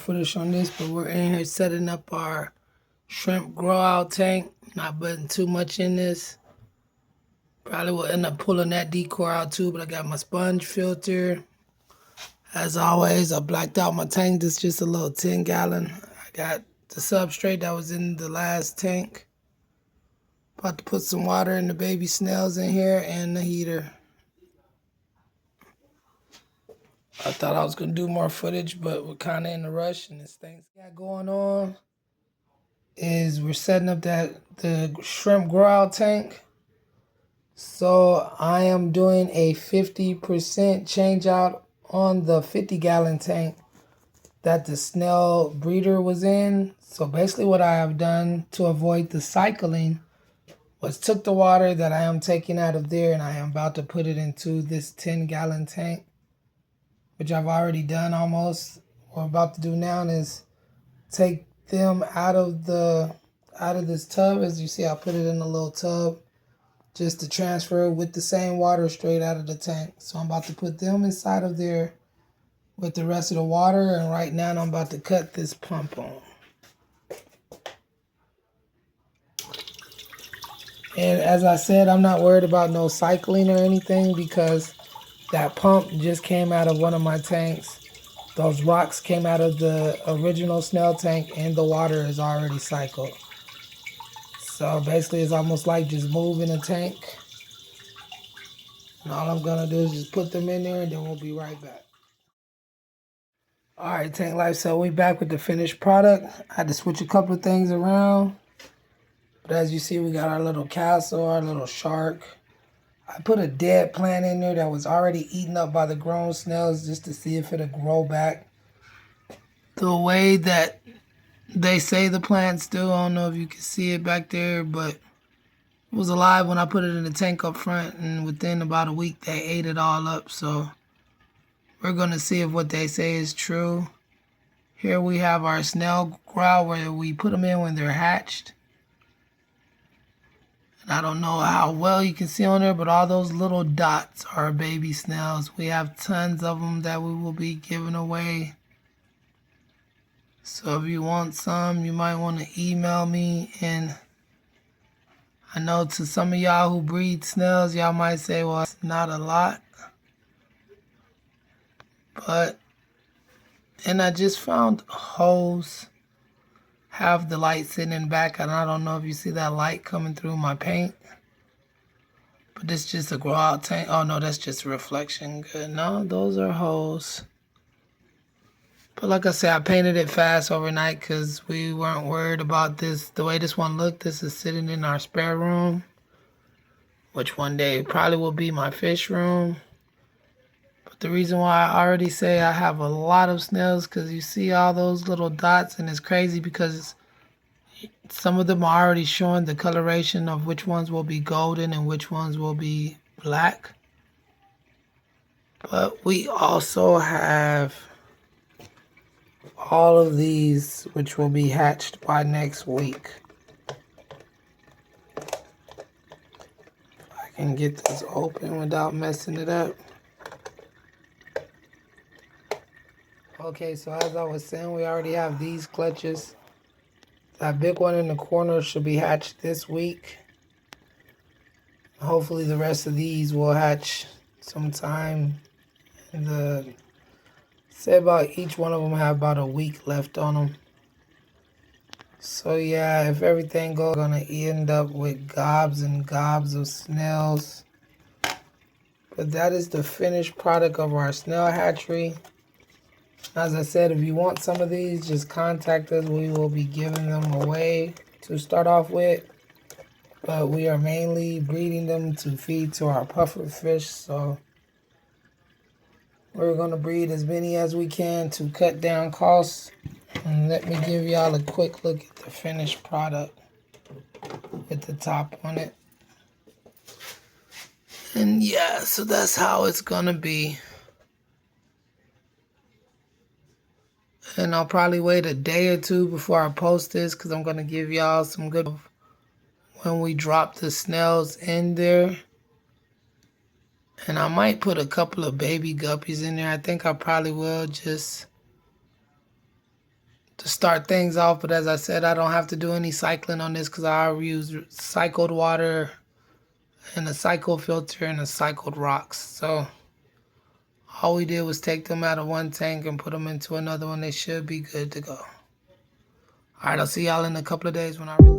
footage on this, but we're in here setting up our shrimp grow out tank. Not putting too much in this. Probably will end up pulling that decor out too, but I got my sponge filter. As always, I blacked out my tank. This is just a little 10-gallon. I got the substrate that was in the last tank. About to put some water in the baby snails in here and the heater. I thought I was going to do more footage, but we're kind of in a rush, and this thing got going on is we're setting up the shrimp grow out tank. So I am doing a 50% change out on the 50-gallon tank that the snail breeder was in. So basically what I have done to avoid the cycling was took the water that I am taking out of there and I am about to put it into this 10-gallon tank, which I've already done almost. What I'm about to do now is take them out of this tub. As you see, I put it in a little tub just to transfer with the same water straight out of the tank. So I'm about to put them inside of there with the rest of the water, and right now I'm about to cut this pump on. And as I said, I'm not worried about no cycling or anything because that pump just came out of one of my tanks. Those rocks came out of the original snail tank and the water is already cycled. So basically it's almost like just moving a tank. And all I'm gonna do is just put them in there and then we'll be right back. All right, Tank Life, so we back with the finished product. I had to switch a couple of things around. But as you see, we got our little castle, our little shark. I put a dead plant in there that was already eaten up by the grown snails just to see if it'll grow back the way that they say the plants do. I don't know if you can see it back there, but it was alive when I put it in the tank up front, and within about a week they ate it all up. So we're gonna see if what they say is true. Here we have our snail growl where we put them in when they're hatched. And I don't know how well you can see on there, but all those little dots are baby snails. We have tons of them that we will be giving away. So if you want some, you might want to email me. And I know to some of y'all who breed snails, y'all might say, well, it's not a lot. And I just found holes. Have the light sitting in the back, and I don't know if you see that light coming through my paint. But this is just a grow out tank. Oh no, that's just a reflection. Good. No, those are holes. But like I said, I painted it fast overnight because we weren't worried about this. The way this one looked, this is sitting in our spare room, which one day probably will be my fish room. But the reason why I already say I have a lot of snails, because you see all those little dots, and it's crazy because some of them are already showing the coloration of which ones will be golden and which ones will be black. But we also have all of these which will be hatched by next week. If I can get this open without messing it up. Okay, so as I was saying, we already have these clutches. That big one in the corner should be hatched this week. Hopefully the rest of these will hatch sometime in say about each one of them have about a week left on them. So yeah, if everything goes, we're gonna end up with gobs and gobs of snails. But that is the finished product of our snail hatchery. As I said, if you want some of these, just contact us. We will be giving them away to start off with. But we are mainly breeding them to feed to our puffer fish. So we're going to breed as many as we can to cut down costs. And let me give y'all a quick look at the finished product with the top on it. And yeah, so that's how it's going to be. And I'll probably wait a day or two before I post this because I'm going to give y'all some good when we drop the snails in there. And I might put a couple of baby guppies in there. I think I probably will just to start things off. But as I said, I don't have to do any cycling on this because I already use cycled water and a cycle filter and a cycled rocks. So all we did was take them out of one tank and put them into another one. They should be good to go. All right, I'll see y'all in a couple of days when I release.